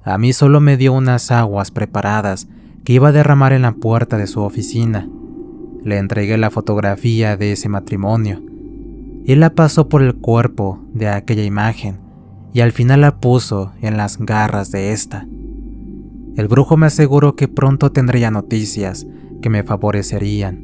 A mí solo me dio unas aguas preparadas que iba a derramar en la puerta de su oficina. Le entregué la fotografía de ese matrimonio. Él la pasó por el cuerpo de aquella imagen y al final la puso en las garras de esta. El brujo me aseguró que pronto tendría noticias que me favorecerían.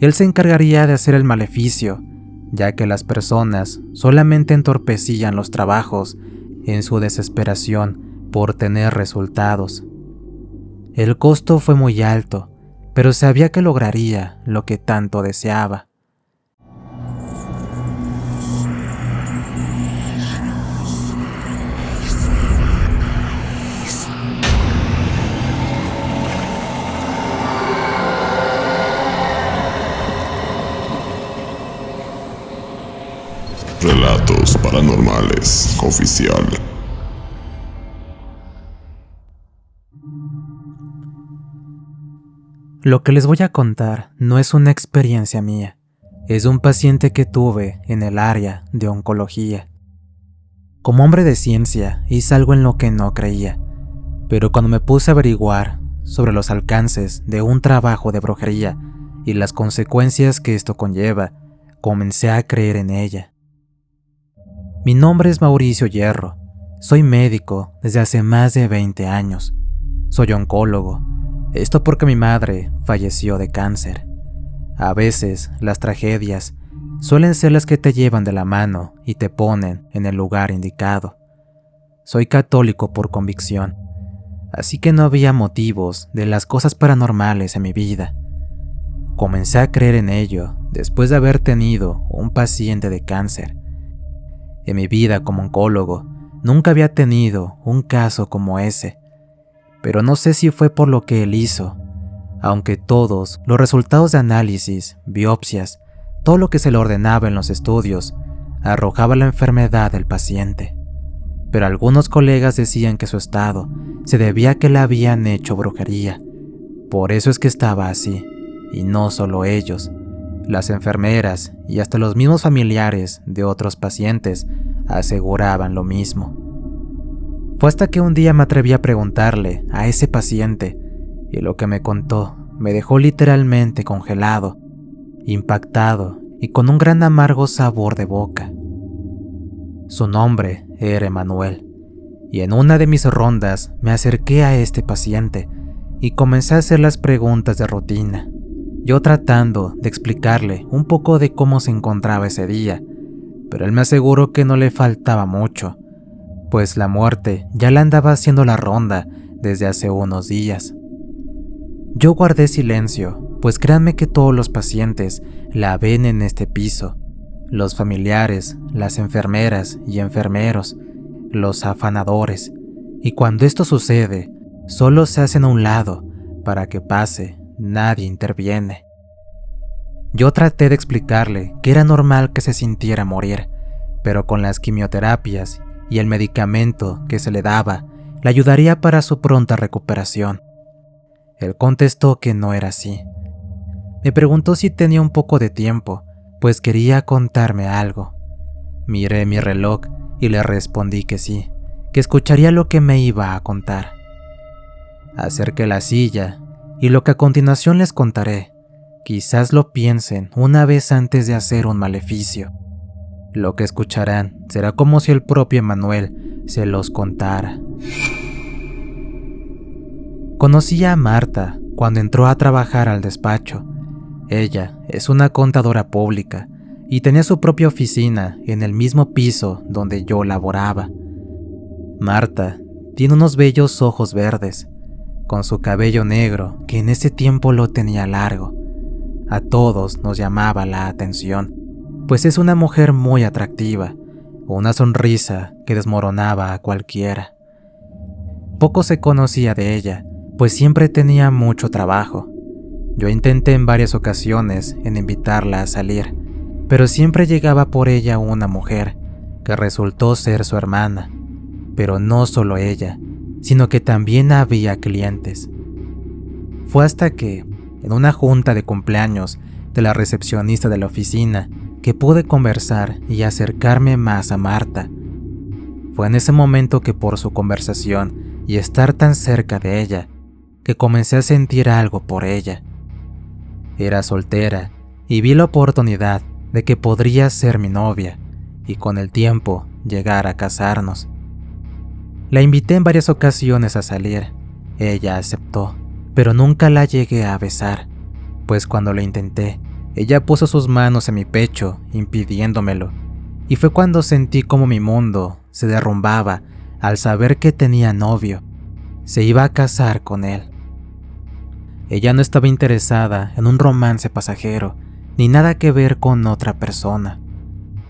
Él se encargaría de hacer el maleficio, ya que las personas solamente entorpecían los trabajos en su desesperación por tener resultados. El costo fue muy alto, pero sabía que lograría lo que tanto deseaba. Relatos Paranormales Oficial. Lo que les voy a contar no es una experiencia mía, es un paciente que tuve en el área de oncología. Como hombre de ciencia, hice algo en lo que no creía, pero cuando me puse a averiguar sobre los alcances de un trabajo de brujería y las consecuencias que esto conlleva, comencé a creer en ella. Mi nombre es Mauricio Hierro, soy médico desde hace más de 20 años. Soy oncólogo, esto porque mi madre falleció de cáncer. A veces las tragedias suelen ser las que te llevan de la mano y te ponen en el lugar indicado. Soy católico por convicción, así que no había motivos de las cosas paranormales en mi vida. Comencé a creer en ello después de haber tenido un paciente de cáncer. En mi vida como oncólogo, nunca había tenido un caso como ese, pero no sé si fue por lo que él hizo, aunque todos los resultados de análisis, biopsias, todo lo que se le ordenaba en los estudios, arrojaba la enfermedad del paciente. Pero algunos colegas decían que su estado se debía a que le habían hecho brujería. Por eso es que estaba así, y no solo ellos. Las enfermeras y hasta los mismos familiares de otros pacientes aseguraban lo mismo. Fue hasta que un día me atreví a preguntarle a ese paciente y lo que me contó me dejó literalmente congelado, impactado y con un gran amargo sabor de boca. Su nombre era Emanuel y en una de mis rondas me acerqué a este paciente y comencé a hacer las preguntas de rutina. Yo tratando de explicarle un poco de cómo se encontraba ese día, pero él me aseguró que no le faltaba mucho, pues la muerte ya le andaba haciendo la ronda desde hace unos días. Yo guardé silencio, pues créanme que todos los pacientes la ven en este piso, los familiares, las enfermeras y enfermeros, los afanadores, y cuando esto sucede, solo se hacen a un lado para que pase. Nadie interviene. Yo traté de explicarle que era normal que se sintiera morir, pero con las quimioterapias y el medicamento que se le daba, le ayudaría para su pronta recuperación. Él contestó que no era así. Me preguntó si tenía un poco de tiempo, pues quería contarme algo. Miré mi reloj y le respondí que sí, que escucharía lo que me iba a contar. Acerqué la silla y lo que a continuación les contaré, quizás lo piensen una vez antes de hacer un maleficio. Lo que escucharán será como si el propio Emanuel se los contara. Conocí a Marta cuando entró a trabajar al despacho. Ella es una contadora pública y tenía su propia oficina en el mismo piso donde yo laboraba. Marta tiene unos bellos ojos verdes, con su cabello negro que en ese tiempo lo tenía largo. A todos nos llamaba la atención, pues es una mujer muy atractiva, una sonrisa que desmoronaba a cualquiera. Poco se conocía de ella, pues siempre tenía mucho trabajo. Yo intenté en varias ocasiones en invitarla a salir, pero siempre llegaba por ella una mujer, que resultó ser su hermana. Pero no solo ella, sino que también había clientes. Fue hasta que, en una junta de cumpleaños de la recepcionista de la oficina, que pude conversar y acercarme más a Marta. Fue en ese momento que por su conversación y estar tan cerca de ella que comencé a sentir algo por ella. Era soltera y vi la oportunidad de que podría ser mi novia y con el tiempo llegar a casarnos. La invité en varias ocasiones a salir. Ella aceptó, pero nunca la llegué a besar, pues cuando lo intenté, ella puso sus manos en mi pecho, impidiéndomelo, y fue cuando sentí como mi mundo se derrumbaba al saber que tenía novio. Se iba a casar con él. Ella no estaba interesada en un romance pasajero, ni nada que ver con otra persona.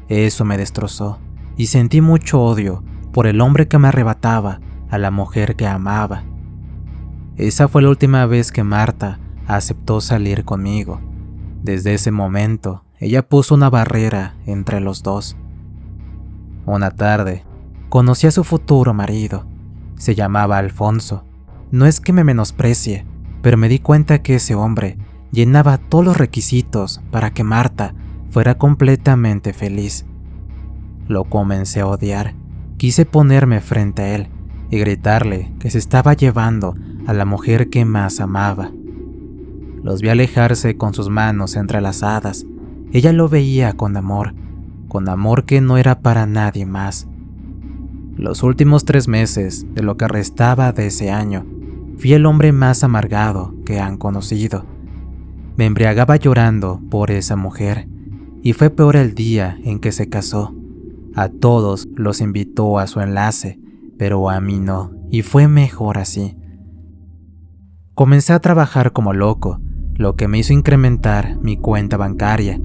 Eso me destrozó, y sentí mucho odio por el hombre que me arrebataba a la mujer que amaba. Esa fue la última vez que Marta aceptó salir conmigo. Desde ese momento, ella puso una barrera entre los dos. Una tarde, conocí a su futuro marido. Se llamaba Alfonso. No es que me menosprecie, pero me di cuenta que ese hombre llenaba todos los requisitos para que Marta fuera completamente feliz. Lo comencé a odiar. Quise ponerme frente a él y gritarle que se estaba llevando a la mujer que más amaba. Los vi alejarse con sus manos entrelazadas. Ella lo veía con amor que no era para nadie más. Los últimos 3 meses de lo que restaba de ese año, fui el hombre más amargado que han conocido. Me embriagaba llorando por esa mujer, y fue peor el día en que se casó. A todos los invitó a su enlace, pero a mí no, y fue mejor así. Comencé a trabajar como loco, lo que me hizo incrementar mi cuenta bancaria.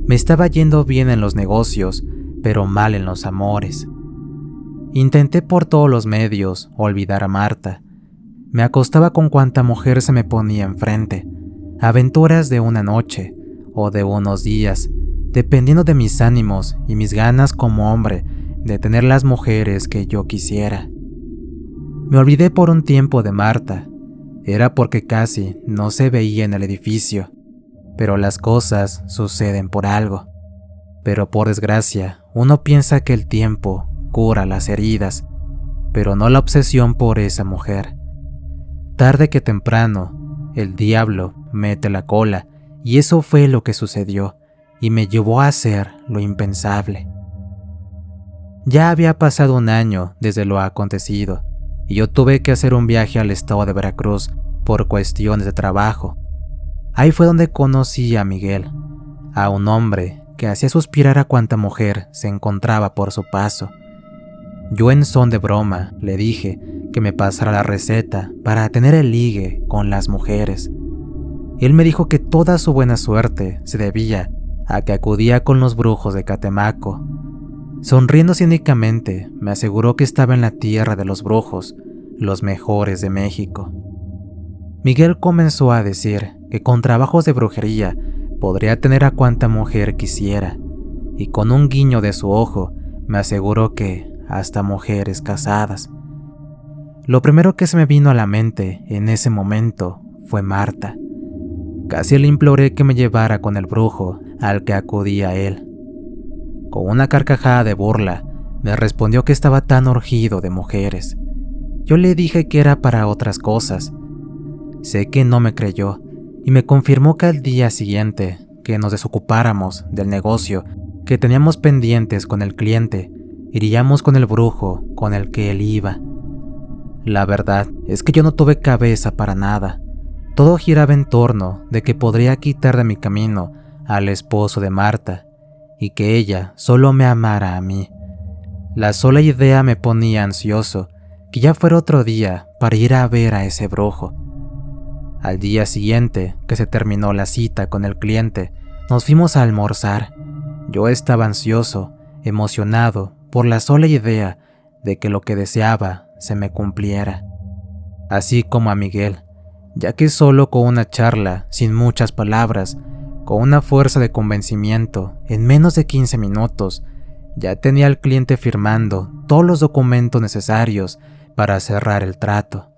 Me estaba yendo bien en los negocios, pero mal en los amores. Intenté por todos los medios olvidar a Marta. Me acostaba con cuanta mujer se me ponía enfrente. Aventuras de una noche o de unos días, dependiendo de mis ánimos y mis ganas como hombre de tener las mujeres que yo quisiera. Me olvidé por un tiempo de Marta. Era porque casi no se veía en el edificio, pero las cosas suceden por algo. Pero por desgracia, uno piensa que el tiempo cura las heridas, pero no la obsesión por esa mujer. Tarde que temprano, el diablo mete la cola, y eso fue lo que sucedió, y me llevó a hacer lo impensable. Ya había pasado 1 año desde lo acontecido, y yo tuve que hacer un viaje al estado de Veracruz por cuestiones de trabajo. Ahí fue donde conocí a Miguel, a un hombre que hacía suspirar a cuanta mujer se encontraba por su paso. Yo en son de broma le dije que me pasara la receta para tener el ligue con las mujeres. Él me dijo que toda su buena suerte se debía a que acudía con los brujos de Catemaco. Sonriendo cínicamente, me aseguró que estaba en la tierra de los brujos, los mejores de México. Miguel comenzó a decir que con trabajos de brujería podría tener a cuanta mujer quisiera, y con un guiño de su ojo me aseguró que hasta mujeres casadas. Lo primero que se me vino a la mente en ese momento fue Marta. Casi le imploré que me llevara con el brujo al que acudía él. Con una carcajada de burla, me respondió que estaba tan urgido de mujeres. Yo le dije que era para otras cosas. Sé que no me creyó y me confirmó que al día siguiente que nos desocupáramos del negocio que teníamos pendientes con el cliente, iríamos con el brujo con el que él iba. La verdad es que yo no tuve cabeza para nada. Todo giraba en torno de que podría quitar de mi camino al esposo de Marta y que ella solo me amara a mí. La sola idea me ponía ansioso, que ya fuera otro día para ir a ver a ese brujo. Al día siguiente, que se terminó la cita con el cliente, nos fuimos a almorzar. Yo estaba ansioso, emocionado por la sola idea de que lo que deseaba se me cumpliera. Así como a Miguel, ya que solo con una charla, sin muchas palabras, con una fuerza de convencimiento, en menos de 15 minutos, ya tenía al cliente firmando todos los documentos necesarios para cerrar el trato,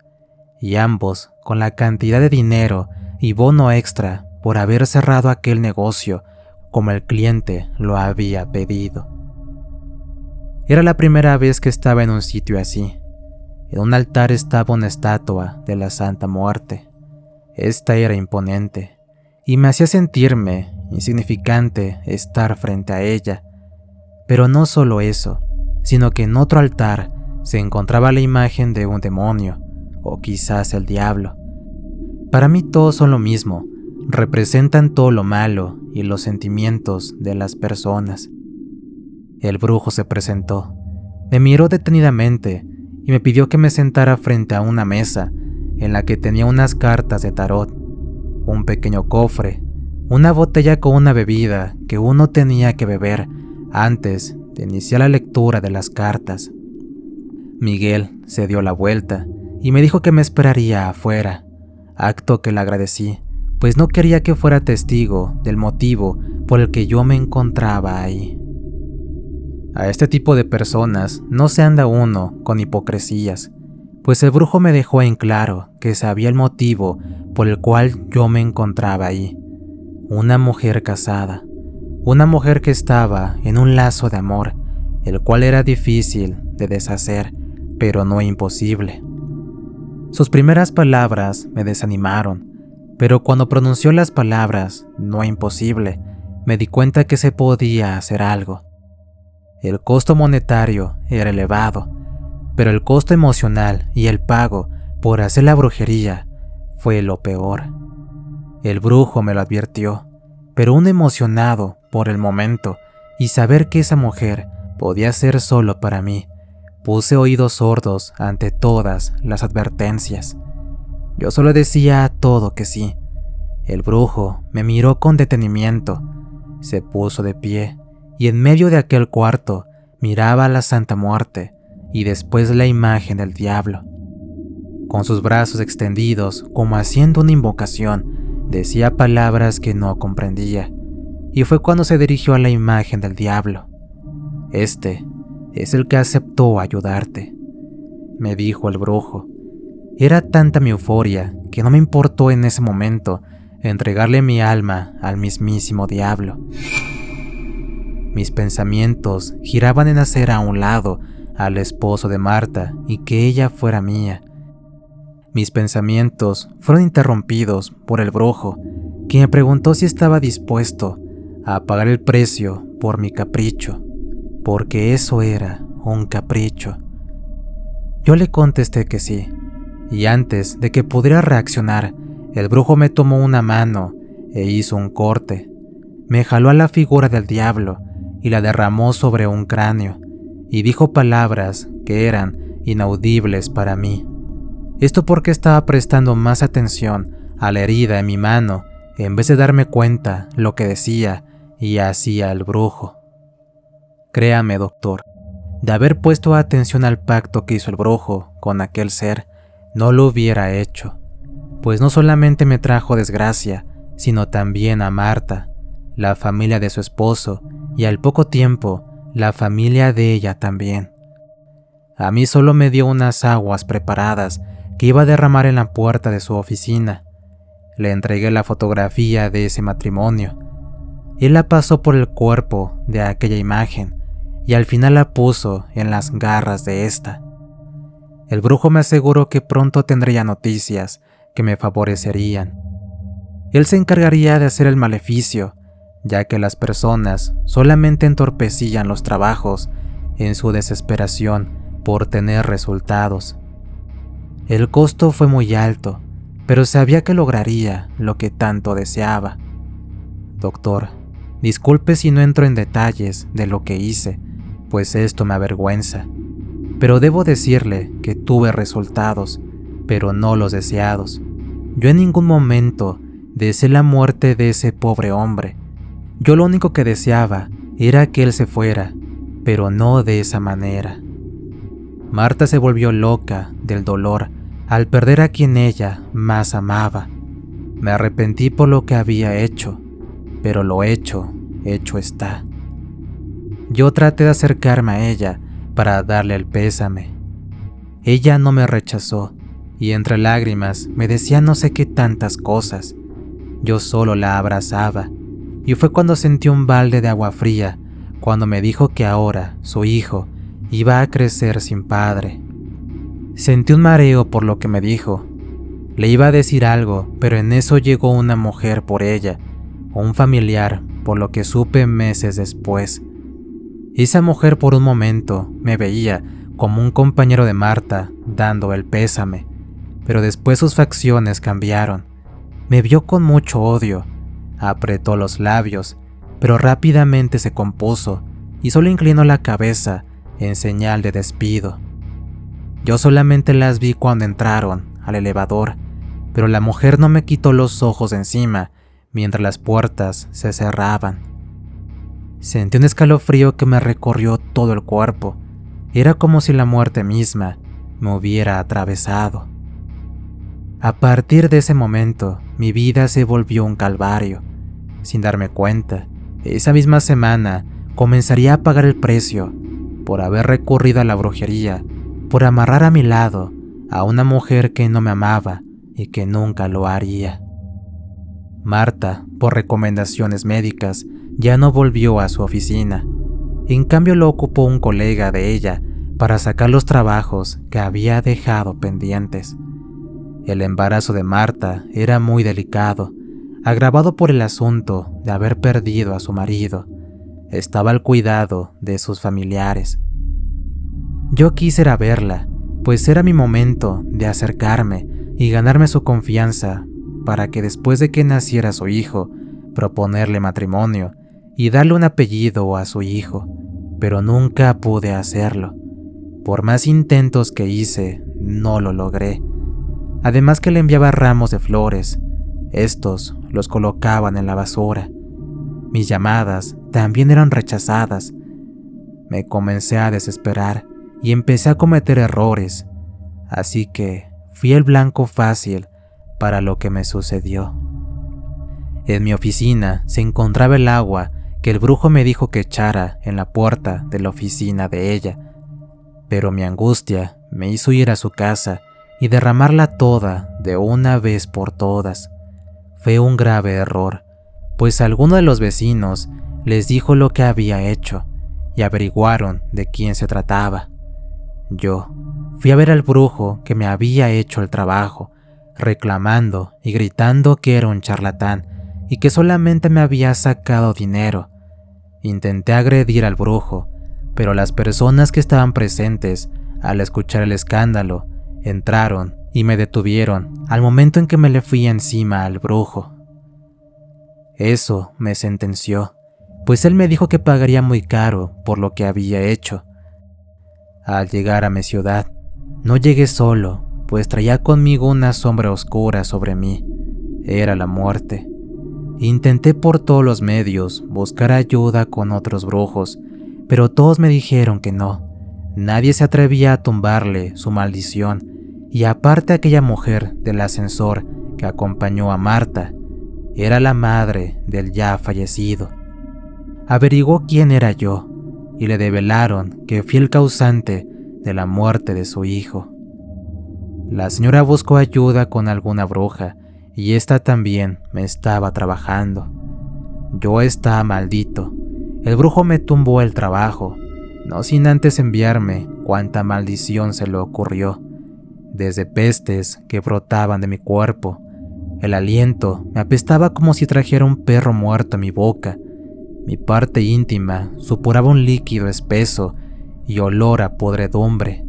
y ambos con la cantidad de dinero y bono extra por haber cerrado aquel negocio como el cliente lo había pedido. Era la primera vez que estaba en un sitio así. En un altar estaba una estatua de la Santa Muerte. Esta era imponente y me hacía sentirme insignificante estar frente a ella. Pero no solo eso, sino que en otro altar se encontraba la imagen de un demonio, o quizás el diablo. Para mí todos son lo mismo, representan todo lo malo y los sentimientos de las personas. El brujo se presentó, me miró detenidamente y me pidió que me sentara frente a una mesa en la que tenía unas cartas de tarot, un pequeño cofre, una botella con una bebida que uno tenía que beber antes de iniciar la lectura de las cartas. Miguel se dio la vuelta y me dijo que me esperaría afuera, acto que le agradecí, pues no quería que fuera testigo del motivo por el que yo me encontraba ahí. A este tipo de personas no se anda uno con hipocresías, pues el brujo me dejó en claro que sabía el motivo por el cual yo me encontraba ahí. Una mujer casada, una mujer que estaba en un lazo de amor, el cual era difícil de deshacer, pero no imposible. Sus primeras palabras me desanimaron, pero cuando pronunció las palabras "no imposible", me di cuenta que se podía hacer algo. El costo monetario era elevado, pero el costo emocional y el pago por hacer la brujería fue lo peor. El brujo me lo advirtió, pero uno emocionado por el momento y saber que esa mujer podía ser solo para mí, puse oídos sordos ante todas las advertencias. Yo solo decía a todo que sí. El brujo me miró con detenimiento, se puso de pie y en medio de aquel cuarto miraba a la Santa Muerte y después la imagen del diablo. Con sus brazos extendidos, como haciendo una invocación, decía palabras que no comprendía, y fue cuando se dirigió a la imagen del diablo. Este es el que aceptó ayudarte, me dijo el brujo. Era tanta mi euforia que no me importó en ese momento entregarle mi alma al mismísimo diablo. Mis pensamientos giraban en hacer a un lado al esposo de Marta y que ella fuera mía. Mis pensamientos fueron interrumpidos por el brujo, quien me preguntó si estaba dispuesto a pagar el precio por mi capricho, porque eso era un capricho. Yo le contesté que sí, y antes de que pudiera reaccionar, el brujo me tomó una mano e hizo un corte. Me jaló a la figura del diablo y la derramó sobre un cráneo, y dijo palabras que eran inaudibles para mí. Esto porque estaba prestando más atención a la herida en mi mano en vez de darme cuenta lo que decía y hacía el brujo. Créame, doctor, de haber puesto atención al pacto que hizo el brujo con aquel ser, no lo hubiera hecho, pues no solamente me trajo desgracia, sino también a Marta, la familia de su esposo y al poco tiempo la familia de ella también. A mí solo me dio unas aguas preparadas que iba a derramar en la puerta de su oficina. Le entregué la fotografía de ese matrimonio. Él la pasó por el cuerpo de aquella imagen y al final la puso en las garras de esta. El brujo me aseguró que pronto tendría noticias que me favorecerían. Él se encargaría de hacer el maleficio, ya que las personas solamente entorpecían los trabajos en su desesperación por tener resultados. El costo fue muy alto, pero sabía que lograría lo que tanto deseaba. Doctor, disculpe si no entro en detalles de lo que hice, pues esto me avergüenza, pero debo decirle que tuve resultados, pero no los deseados. Yo en ningún momento deseé la muerte de ese pobre hombre. Yo lo único que deseaba era que él se fuera, pero no de esa manera. Marta se volvió loca del dolor al perder a quien ella más amaba. Me arrepentí por lo que había hecho, pero lo hecho, hecho está. Yo traté de acercarme a ella para darle el pésame. Ella no me rechazó y entre lágrimas me decía no sé qué tantas cosas. Yo solo la abrazaba y fue cuando sentí un balde de agua fría cuando me dijo que ahora su hijo iba a crecer sin padre. Sentí un mareo por lo que me dijo. Le iba a decir algo, pero en eso llegó una mujer por ella, o un familiar, por lo que supe meses después. Esa mujer por un momento me veía como un compañero de Marta dando el pésame, pero después sus facciones cambiaron. Me vio con mucho odio, apretó los labios, pero rápidamente se compuso y solo inclinó la cabeza en señal de despido. Yo solamente las vi cuando entraron al elevador, pero la mujer no me quitó los ojos de encima mientras las puertas se cerraban. Sentí un escalofrío que me recorrió todo el cuerpo. Era como si la muerte misma me hubiera atravesado. A partir de ese momento, mi vida se volvió un calvario. Sin darme cuenta, esa misma semana comenzaría a pagar el precio por haber recurrido a la brujería, por amarrar a mi lado a una mujer que no me amaba y que nunca lo haría. Marta, por recomendaciones médicas, ya no volvió a su oficina. En cambio lo ocupó un colega de ella para sacar los trabajos que había dejado pendientes. El embarazo de Marta era muy delicado, agravado por el asunto de haber perdido a su marido. Estaba al cuidado de sus familiares. Yo quise ir a verla, pues era mi momento de acercarme y ganarme su confianza para que después de que naciera su hijo, proponerle matrimonio y darle un apellido a su hijo, pero nunca pude hacerlo. Por más intentos que hice, no lo logré. Además que le enviaba ramos de flores, estos los colocaban en la basura. Mis llamadas también eran rechazadas. Me comencé a desesperar y empecé a cometer errores, así que fui el blanco fácil para lo que me sucedió. En mi oficina se encontraba el agua que el brujo me dijo que echara en la puerta de la oficina de ella, pero mi angustia me hizo ir a su casa y derramarla toda de una vez por todas. Fue un grave error, pues alguno de los vecinos les dijo lo que había hecho y averiguaron de quién se trataba. Yo fui a ver al brujo que me había hecho el trabajo, reclamando y gritando que era un charlatán y que solamente me había sacado dinero. Intenté agredir al brujo, pero las personas que estaban presentes, al escuchar el escándalo, entraron y me detuvieron al momento en que me le fui encima al brujo. Eso me sentenció, pues él me dijo que pagaría muy caro por lo que había hecho. Al llegar a mi ciudad, no llegué solo, pues traía conmigo una sombra oscura sobre mí. Era la muerte. Intenté por todos los medios buscar ayuda con otros brujos, pero todos me dijeron que no. Nadie se atrevía a tumbarle su maldición, y aparte aquella mujer del ascensor que acompañó a Marta, era la madre del ya fallecido. Averiguó quién era yo, y le develaron que fui el causante de la muerte de su hijo. La señora buscó ayuda con alguna bruja, y esta también me estaba trabajando. Yo estaba maldito. El brujo me tumbó el trabajo, no sin antes enviarme cuanta maldición se le ocurrió, desde pestes que brotaban de mi cuerpo. El aliento me apestaba como si trajera un perro muerto a mi boca. Mi parte íntima supuraba un líquido espeso y olor a podredumbre.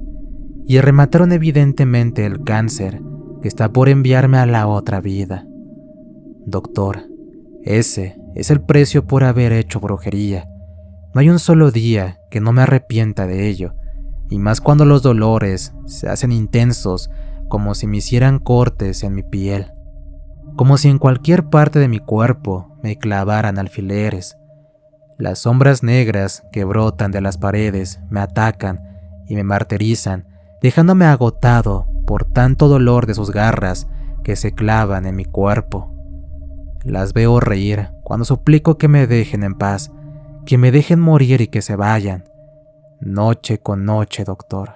Y remataron evidentemente el cáncer que está por enviarme a la otra vida. Doctor, ese es el precio por haber hecho brujería. No hay un solo día que no me arrepienta de ello, y más cuando los dolores se hacen intensos, como si me hicieran cortes en mi piel, como si en cualquier parte de mi cuerpo me clavaran alfileres. Las sombras negras que brotan de las paredes me atacan y me martirizan, dejándome agotado por tanto dolor de sus garras que se clavan en mi cuerpo. Las veo reír cuando suplico que me dejen en paz, que me dejen morir y que se vayan. Noche con noche, doctor,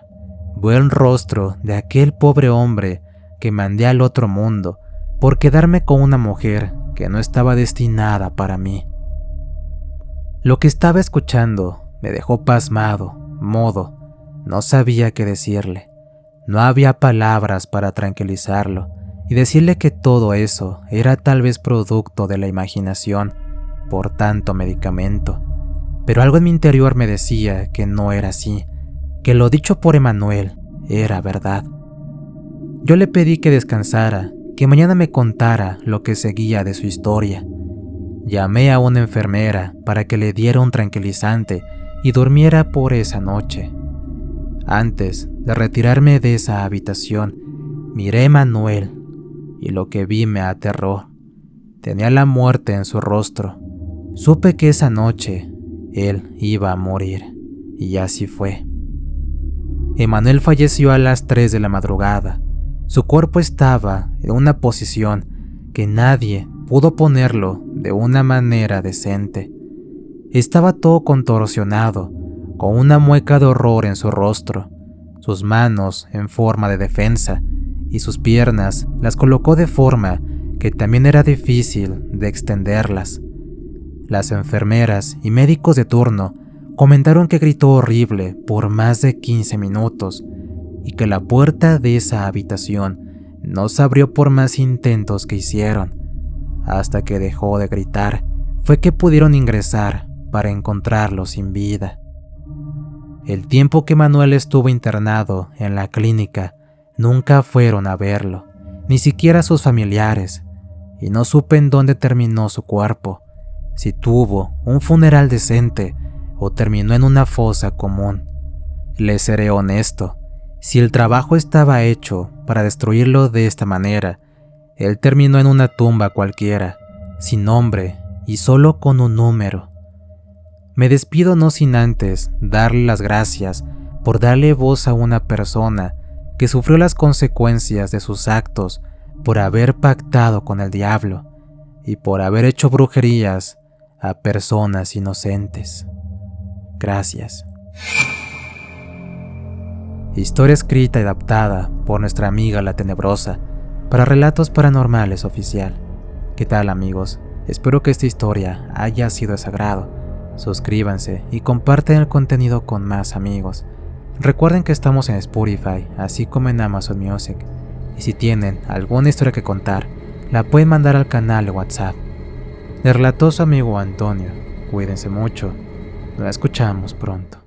veo el rostro de aquel pobre hombre que mandé al otro mundo por quedarme con una mujer que no estaba destinada para mí. Lo que estaba escuchando me dejó pasmado, mudo. No sabía qué decirle. No había palabras para tranquilizarlo y decirle que todo eso era tal vez producto de la imaginación por tanto medicamento. Pero algo en mi interior me decía que no era así, que lo dicho por Emanuel era verdad. Yo le pedí que descansara, que mañana me contara lo que seguía de su historia. Llamé a una enfermera para que le diera un tranquilizante y durmiera por esa noche. Antes de retirarme de esa habitación, miré a Emanuel y lo que vi me aterró. Tenía la muerte en su rostro. Supe que esa noche él iba a morir, y así fue. Emanuel falleció a las 3 de la madrugada. Su cuerpo estaba en una posición que nadie pudo ponerlo de una manera decente. Estaba todo contorsionado, con una mueca de horror en su rostro, sus manos en forma de defensa, y sus piernas las colocó de forma que también era difícil de extenderlas. Las enfermeras y médicos de turno comentaron que gritó horrible por más de 15 minutos y que la puerta de esa habitación no se abrió por más intentos que hicieron. Hasta que dejó de gritar, fue que pudieron ingresar para encontrarlo sin vida. El tiempo que Manuel estuvo internado en la clínica, nunca fueron a verlo, ni siquiera sus familiares, y no supe en dónde terminó su cuerpo, si tuvo un funeral decente o terminó en una fosa común. Le seré honesto, si el trabajo estaba hecho para destruirlo de esta manera, él terminó en una tumba cualquiera, sin nombre y solo con un número. Me despido no sin antes darle las gracias por darle voz a una persona que sufrió las consecuencias de sus actos por haber pactado con el diablo y por haber hecho brujerías a personas inocentes. Gracias. Historia escrita y adaptada por nuestra amiga La Tenebrosa para Relatos Paranormales Oficial. ¿Qué tal, amigos? Espero que esta historia haya sido de su agrado. Suscríbanse y comparten el contenido con más amigos. Recuerden que estamos en Spotify, así como en Amazon Music. Y si tienen alguna historia que contar, la pueden mandar al canal de WhatsApp. Le relató su amigo Antonio. Cuídense mucho. Nos escuchamos pronto.